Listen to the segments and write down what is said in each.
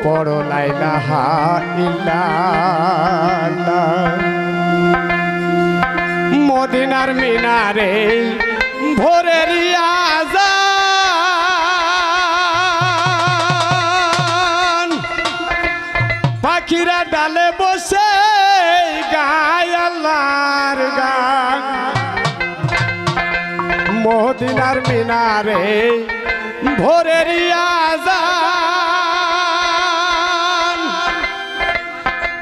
পড়ো লা ইলাহা ইল্লাল্লাহ। মদিনার মিনারে ভোরের আযান, পাখিরা ডালে বসে গায় আল্লাহর গান। মদিনার মিনারে ভোরের আযান,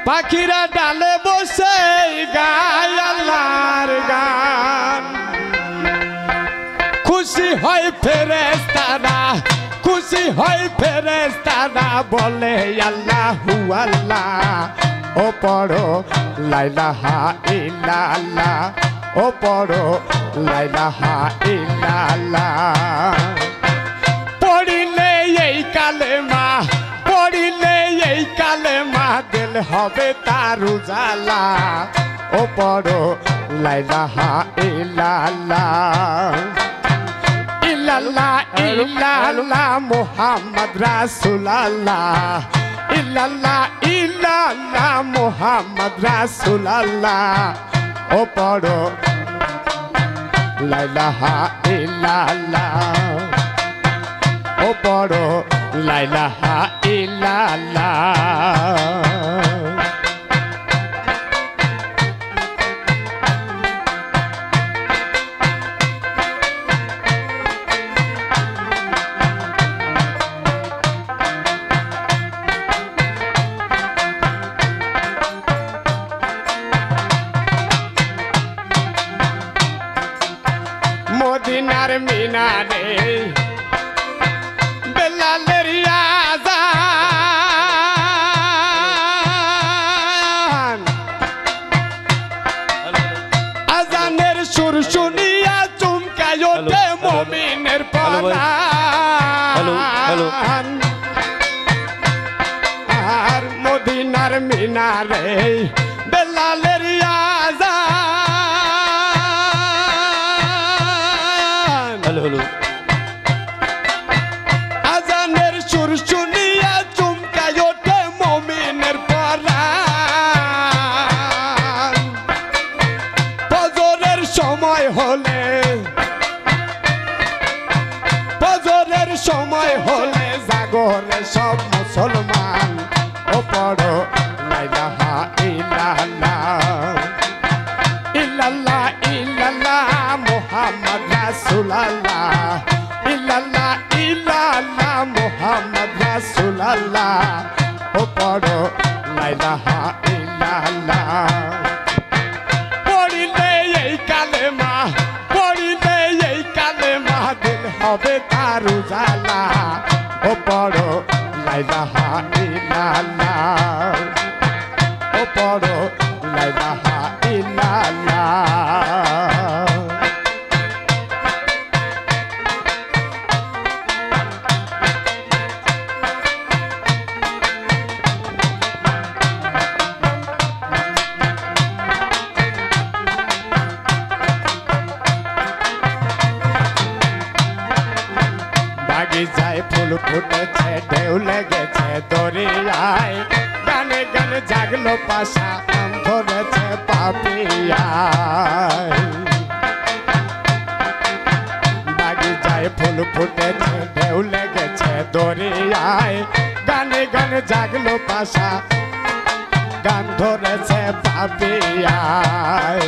পাখিরা ডালে বসে গায় আল্লাহর গান। খুশি হয় ফেরেশতারা, খুশি হয় ফেরেশতারা, বলে আল্লাহু আল্লাহ। ও পড়ো লা ইলাহা ইল্লাল্লাহ, ও পড়ো লা ইলাহা ইল্লাল্লাহ। পড়িলে এই কালেমা, পড়িলে এই কালেমা, দিল হবে তার উজালা। ও পড়ো লা ইলাহা ইল্লাল্লাহ, ইল্লাল্লাহ ইল্লাল্লাহ মুহাম্মদ রাসূলুল্লাহ, ইল্লাল্লাহ ইল্লাল্লাহ মুহাম্মদ রাসূলুল্লাহ। ও পড়ো লা ইলাহা ইল্লাল্লাহ, ও পড়ো লা ইলাহা ইল্লাল্লাহ। মদিনার মিনারে বেলালের আযান, আযানের সুর শুনিয়া চমকায় ওঠে মুমিনের প্রাণ। আর মদিনার মিনারে বেলালের আযানের সুর শুনিয়া চমকায় ওঠে মুমিনের প্রাণ। ফজরের সময় হলে, ফজরের সময় হলে জাগরে সব মুসলমান। ও পড়ো লা ইলাহা ইল্লাল্লাহ, ইল্লাল্লাহ ইল্লাল্লাহ মুহাম্মদ রাসূলুল্লাহ, ইল্লাল্লাহ ইল্লাল্লাহ মুহাম্মদ রাসূলুল্লাহ। ও পড়ো লা ইলাহা ইল্লাল্লাহ। পড়িলে এই কালেমা, পড়িলে এই কালেমা, দিল হবে তার উজালা। ও পড়ো লা ইলাহা ইল্লাল্লাহ, ও পড়ো লা ইলাহা ইল্লাল্লাহ। বাগিচায় ফুল ফুটেছে, ঢেউ লেগেছে দরিয়ায়, গানে গানে জাগলো পাশা, আম ধরেছে পাপিয়ায়। বাগিচায় ফুল ফুটেছে, ঢেউ লেগেছে দরিয়ায়, গানে গানে জাগলো পাশা, গান ধরেছে পাপিয়ায়।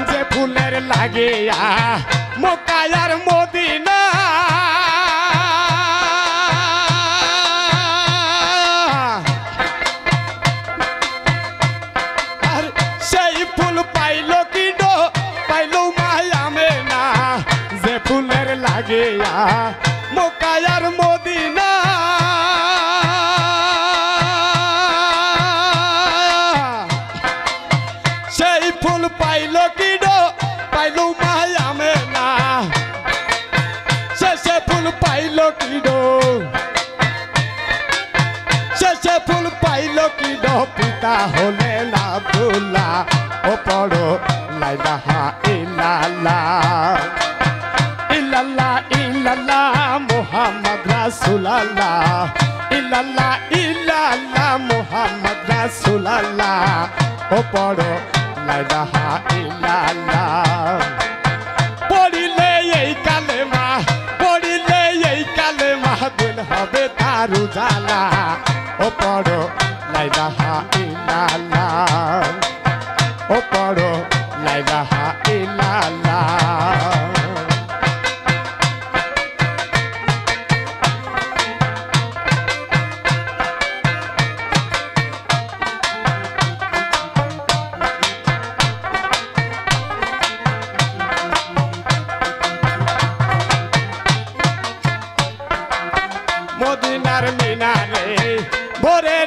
যে ফুলের লাগিয়া মক্কার মদিনা, আর সেই ফুল পাইল কি ডো, পাইল মায়া মেনা। যে ফুলের লাগিয়া মক্কার মদিনা, সেই ফুল পাইল কি ডো, পাইল মায়া মেনা। শেষে ফুল পাইল কি ডো, শেষে ফুল পাইল কি ডো, পিতা হলেন আব্দুল্লাহ। ও পড়ো লা ইলাহা ইল্লাল্লাহ, ইল্লাল্লাহ ইল্লাল্লাহ মুহাম্মদ রাসূলুল্লাহ, ইল্লাল্লাহ ইল্লাল্লাহ মুহাম্মদ রাসূলুল্লাহ ও পড়ো লা ইলাহা ইল্লাল্লাহ পড়িলে এই কালেমা দিল হবে তার উজালা ও পড়ো লা ইলাহা ইল্লাল্লাহ ও পড়ো লা ইলাহা ইল্লাল্লাহ মদিনার মিনারে ভোরে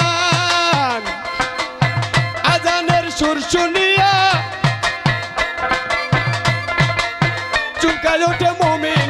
আজান আজানের সুর শুনিয়া চুলকায় ওঠে মুমিন